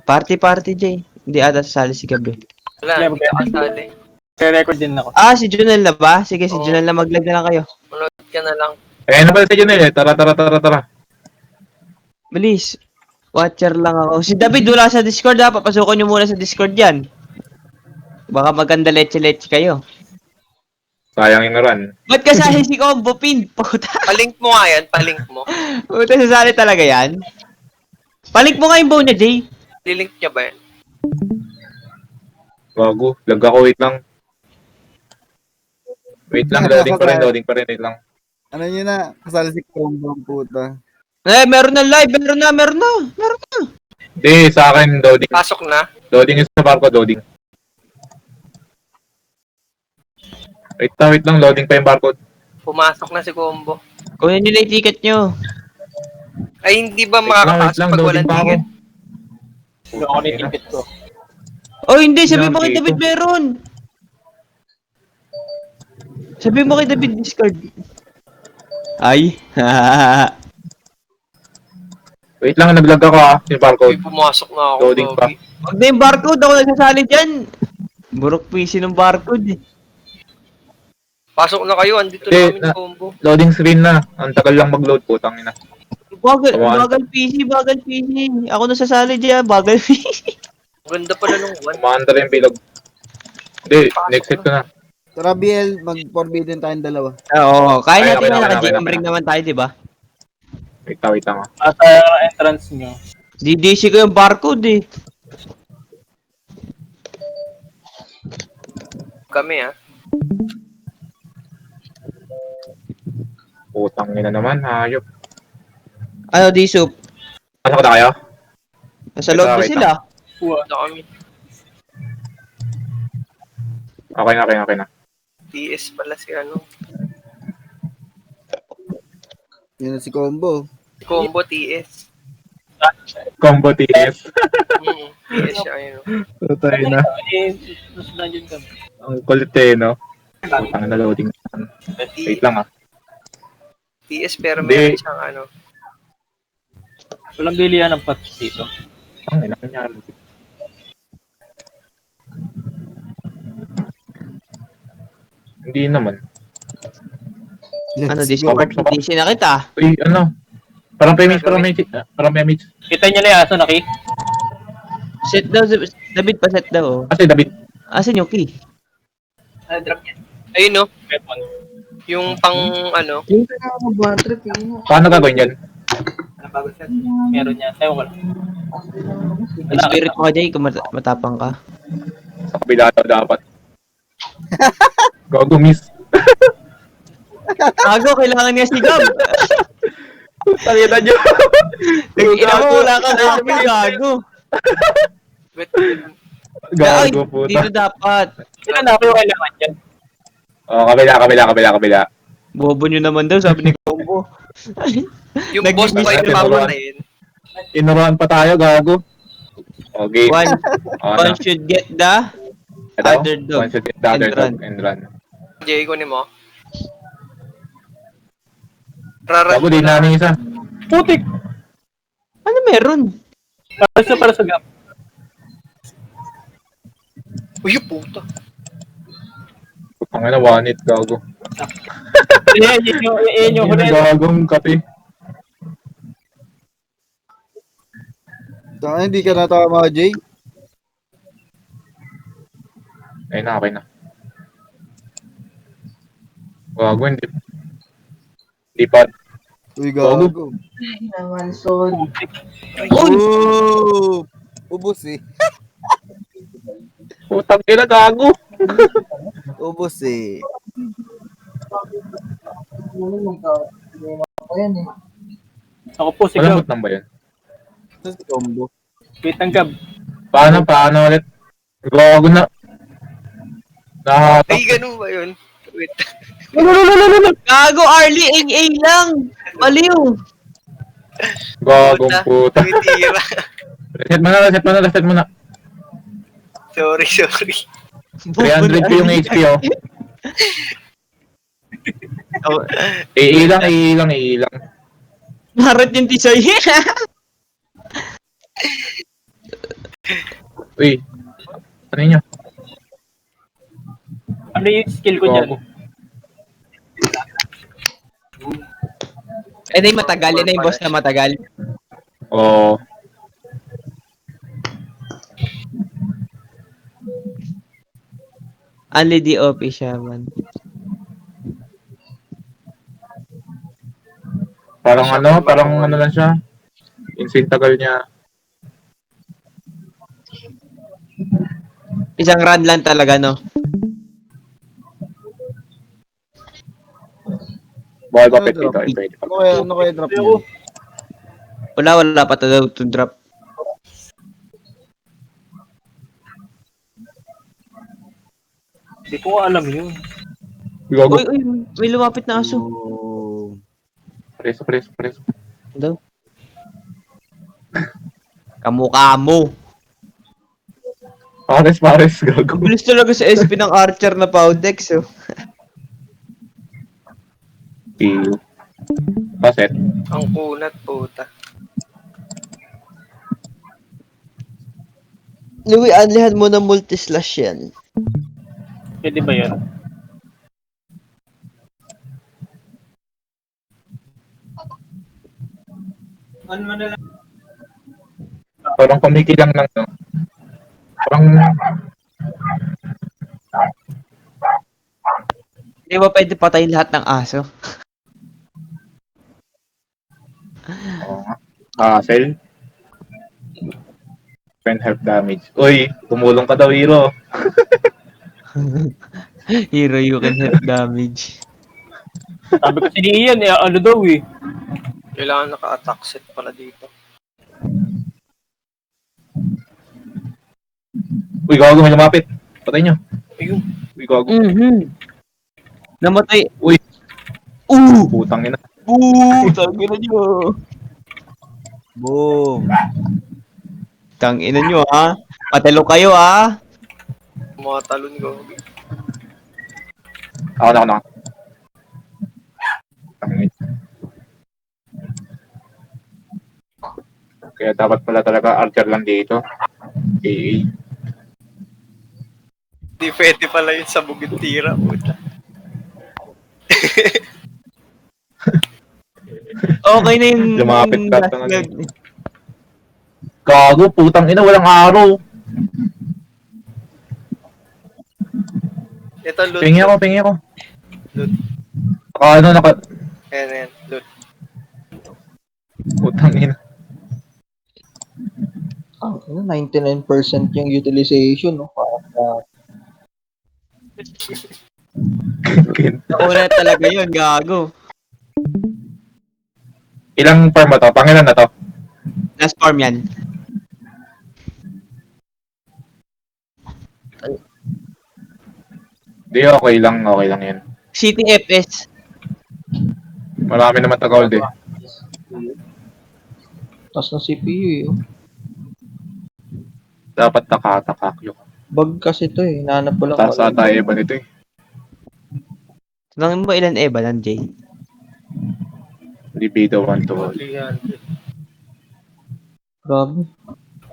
Party, Jay. Hindi ata sasali si Gabi. Wala, hindi ka kasali. Re-record din ako. Ah, si Junel na ba? Sige, si Oo. Junel na mag-lag na lang kayo. Munod ka na lang. Eh, ano pala sa Junel eh? Tara. Bilis. Watcher lang ako. Si David wala sa Discord ha. Papasukin nyo muna sa Discord yan. Baka maganda leche-leche kayo. Sayang yung run. Ba't kasali si Combo Pin? Puta. Palink mo nga yan, palink mo. Puta, sasali talaga yan. Palik mo nga yung bow niya, Jay. Lilink niya ba yan? Bago. Lag ako, wait lang. Wait lang, loading pa rin, wait lang. Ano nyo na? Kasali si Combo ang puta. Eh, meron na live. Meron na. Hindi, sa akin, loading. Pasok na. Loading is sa barcode, loading. Wait lang, loading pa yung barcode. Pumasok na si Combo. Kunin nyo na yung ticket nyo. Ay, hindi ba Wait makakapasok lang, pag loading walang pa ako. ticket? Hindi ako nitipid ko. Oh, hindi. Sabi mo kay Dito. David meron. Sabi mo kay David Discord. Ay. Wait lang, naglag ako yung Uy, barcode. pumasok na ako. Loading pa. Gogi. Wag na yung barcode. Ako nagsasali dyan. Burok PC ng barcode eh. Pasok na kayo, andito Eh, na kami ni na- Combo. Loading screen na. Ang tagal lang mag-load, putang ina. Bagal PC. Ako nasasali dyan. Bagal PC. Ang ganda pala nung one. Umaandar yung bilog. Hindi, next hit ko na. Tara, BL, mag-forbidden tayong dalawa. Oo. Kaya natin Okay, na okay, naka-JM okay. ring naman tayo, di ba? Wait lang. At entrance nyo. DDC ko yung barcode eh. Kami ah. Putang ina naman, hayop. Ano, D-Soup? Pasok na kayo? Nasa loob na Wait sila. Ano kami? Okay na. TS pala si ano. Yun na si Combo. Combo TS. Combo TS. TS siya, ayun. Tutay na. Nasunan yun kami. Ang kulit eh, no? Putang na loading. Wait lang ah. TS pero Hindi. meron siyang ano. Walang bilihan ng pots dito. Ang ina niya. Hindi naman. Ano, Let's Discord? go. DC na kita. Uy, ano? Parang premix. Kita nyo na yung aso, Naki? Set daw, David pa set daw. Kasi David, Asan yung key? Drop yan. Ayun no, Weapon. yung pang ano. Yung pinaka-bad trip yun. paano gagawin yan? Nabago siya. Meron yan. Ewan ko lang. Spirit mo ka, Jay, kung matapang ka. Sa kabila daw dapat. Gago miss. Gago, kailangan niya si Gab. Tangina niyo. Ina mo, wala ka na sabi, gago. Wait, Ay, Gago puta. dito dapat. Sino na ako yung kailangan yan? Oh, kabila. Bobo nyo naman daw, sabi ni Combo. yung Nag-miss boss pa na yung yun. papatayin. Inuruan pa tayo, gago. Okay. One Ano? should get the Ito? other dog. One should get the other and dog run. and run. Jay, kunin mo. Raran Gago, di na isa. Putik! Ano meron? Para sa gap. Uy, puta. Ang ina, one hit, gago. Yun yung Ang huli. gagong kape. Tanga, hindi ka natama, Jay. Okay na. Gago, hindi. Hindi pa. Uy, gago. Oh! Ubus eh. Putang ina, gago. Ubus eh. Ako po, si Walang Gab. moot lang ba yun? Ito si Combo. Wait ng Gab. Paano ulit? Gago na. Nahatak. Ay, ganun ba yun? Wait. Gago, Arlie, AA lang. Baliw. Gagong puta. Tumitira. Reset mo na. Sorry. 300 ko yung HP, oh. Oh, iilang. Narat yung tisay. Uy, ano yun? Ano yung skill ko dyan? Eh, na yung matagal. Yan na yung boss na matagal. Oo. Only DOP siya, man. Parang ano lang siya. Insane tagal niya. Isang run lang talaga, no? Bawal ba Ano pet drop? dito? Pwede pa. Ano kaya drop niya? Wala pa to drop. Hindi ko alam yun. Gago. Uy, may lumapit na aso. Oh. Preso. Daw. Kamukha mo. Pares, gago. Ang bilis talaga sa SP ng Archer na Powdex, oh. Ew. Paset. Ang kunat, puta. Louie, anlihan mo ng multi-slash yan. Pwede ba yun? Parang kumikilang lang, no? Parang, Di ba pwede patayin lahat ng aso? oo nga. Cell. Friend health damage. Uy, tumulong ka daw, Hero. Hero, you can help damage. Sabi ko si Ian, ano daw eh. Kailangan naka-attack set pala dito. Uy, gago, may lumapit. Patay nyo. Ayun. Uy, gago. Namatay. Uy, putang ina. Tangina nyo. Boom. Tangina nyo, ha? Patalo kayo, ha? Mga talon ko. Ako na. Tangin. Kaya dapat pala talaga Archer lang dito. AA. Di pwede pala yun sa bugid tira, puta. Okay na yung... Lumapit ka last pa nga. blood. Gago, putang ina, walang araw. Ito, loot. Pingi ako. Loot. Ayan, loot. Putang ina. 99% yung utilization, no? Nauna talaga yun, gago. Ilang farm ba to? Pangilan na to? Last farm yan. Di, okay lang yan. City FS. Marami naman tagold eh. Tapos ng CPU eh. Dapat nakatakakyo. Bug kasi to eh. Hinahanap ko lang. Taas ata iba nito eh. Tanongin mo ilan Eva lang, Jay. Libido 1 to 300. Grabe.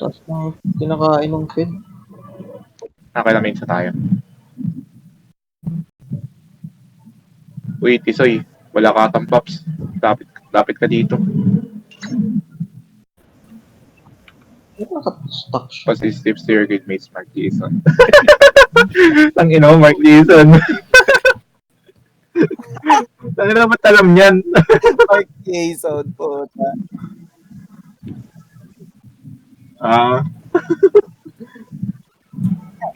Tapos ng kinakain ng feed. Nakilamin sa tayo. Uy, Tisoy. Wala ka atang pops. Lapit ka dito. Naka-stuck siya. Positive to your guildmates, Mark Jason. Ang ino, Mark Jason. Ang ina, ba't alam yan? Okay, sound po.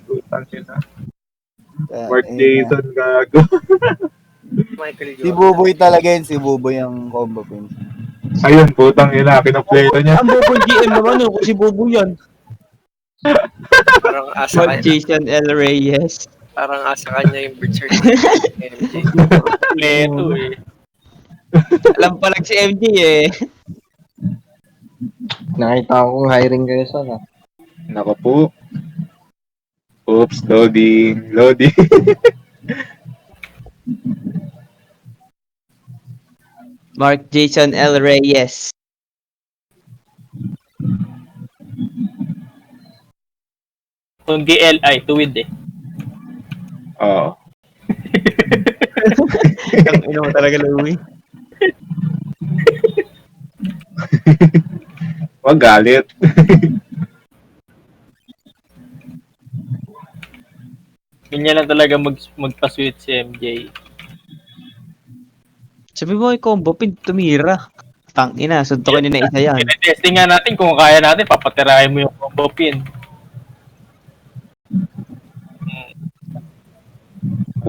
Putang ina. Mark Jason, gago. Michael Si Jordan. Buboy talaga yun. Si Buboy ang combo pin. Ayun, putang ina, kinopleto niya. Ang Bobo GM naman, oh, kasi Bobo yan. Parang asa What kanya. Jason L. Reyes. Parang asa kanya yung Richard MJ. Leto eh. Alam pa lang si MJ eh. Nakita ko kung hiring kayo sana. Nako po. Oops, loading. Mark Jason L. Reyes. Kundi LI, tuwid eh. Oo. Ang ino mo talaga, Louie. Wag galit. Ganyan lang talaga magpa-sweet si MJ. Sabi mo, yung combo pin, tumira. Tangina, suntukin niyo na isa yan. Tinetesting nga natin kung kaya natin, papatirahin mo yung combo pin.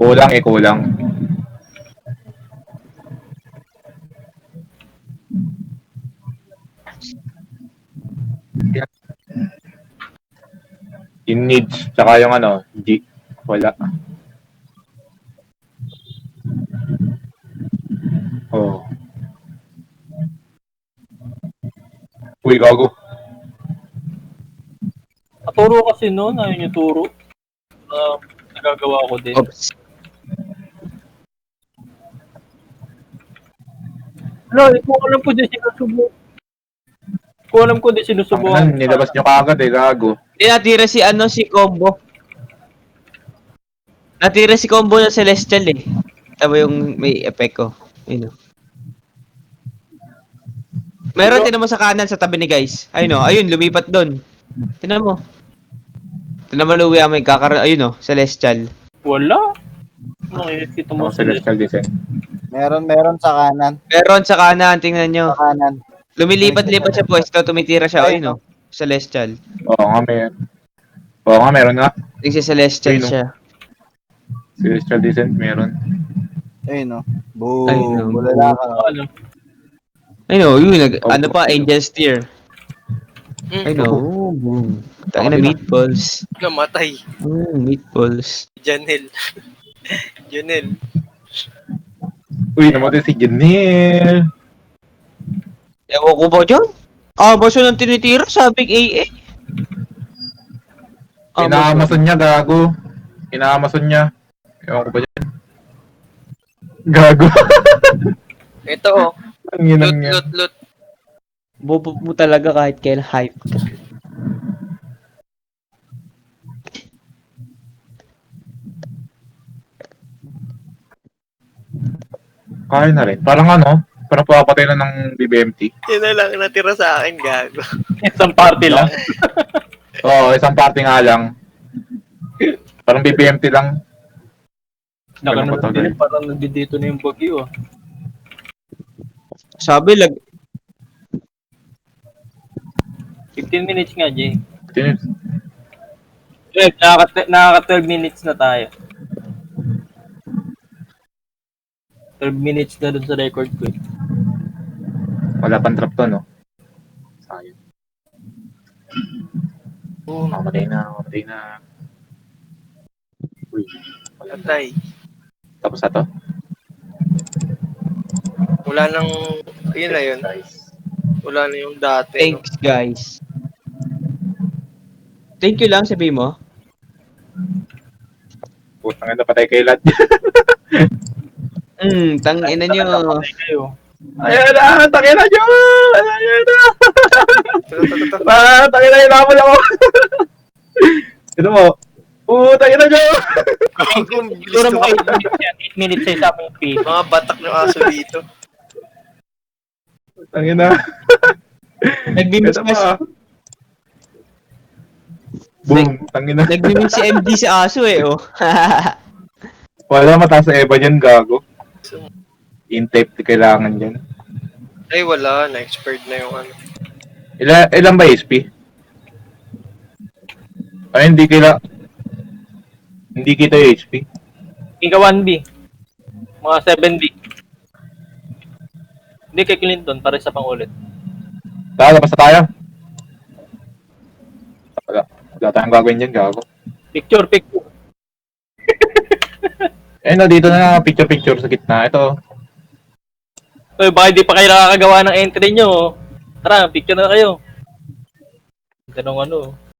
Kulang eh, kulang. Yung needs, tsaka yung ano, G. Wala. Oh. Uy, gago. Naturo kasi noon, ayun yung turo. Nagagawa ko din. Oops. Ano, kung alam ko din sinusubo. Kung alam ko din sinusubo. Ang nilabas nyo kagad eh, gago. Hindi, natira si si combo. Natira si combo ng Celestial eh. Tama yung may effect ko. Ayun o. Meron, tinan mo sa kanan sa tabi ni guys. Ayun o, ayun, lumipat doon. Tinan mo. Tinan mo, Louie, may ayun o, Celestial. Wala. Nakikita mo Ako celestial design. Meron sa kanan. Meron sa kanan, tingnan nyo. Sa kanan. Lumilipat-lipat siya pwesto, tumitira siya. Ayun o, Celestial. Oo nga, meron nga. Yung si Celestial Ayun, o. siya. Celestial Descent, meron. Ayun, no? Boom. Ayun, no? Bulala ka. Ano? Ayun o, yun, Oh, ano pa, Angel's Tear. Mm, Ayun o, boom. Tangin na meatballs. namatay. Meatballs. Janel. Janel. Uy, namatay si Janelle. Ewan ko ba dyan? Amazon ang tinitira, sabing AA. Ina-Amazon niya, gago. Ina-Amazon niya. Ewan ko ba dyan? Gago. Ito oh. Ang inang niya. Loot. Bobo mo talaga kahit kailan hype. Kaya na rin. Parang ano, parang papatay na ng BBMT. Yun na lang natira sa akin, gago. Isang party lang. Oo, isang party nga lang. Parang BBMT lang. Naka Ganun na katagal. din, parang nandito na yung bagyo. Sabi, 15 minutes nga, Jay. Tin- Nakaka 12 minutes na tayo. 12 minutes na dun sa record ko. Wala pang trap to, no? Sayang. Mamatay na. Uy, Patay. tapos na to? Wala nang, yun na yun. Nice. Wala na yung dati. No? thanks guys. Thank you lang, sabi mo. Putang ina, patay kay Lad. Tangina nyo. Patay kayo. Ayan na, tangin na nyo! Ayan na! Ito. Tangin na, hinabol ako! Ito mo. Tangin na nyo! Gago, bilis Siguro to. mga 8 minutes yan. 8 minutes sa isang feed. Mga batak ng aso dito. Tangin na. Nagmimix Ito mo ah. Boom, tangin na. Nagmimix si MD si Aso eh, oh. Wala, mataas sa Eva dyan, gago. In-tape di kailangan dyan. Ay, wala. Na-expired na yung ano. Ilan ba HP? Ay, hindi kita yung HP. Ika 1B. Mga 7B. Hindi kay Clinton, para sa pangulit. Labas na tayo. Wala tayong gagawin dyan, gago. Picture. Dito na picture sa gitna. Ito. Uy, baka di pa kayo nakakagawa ng entry nyo. Tara, picture na kayo. Ganong ano.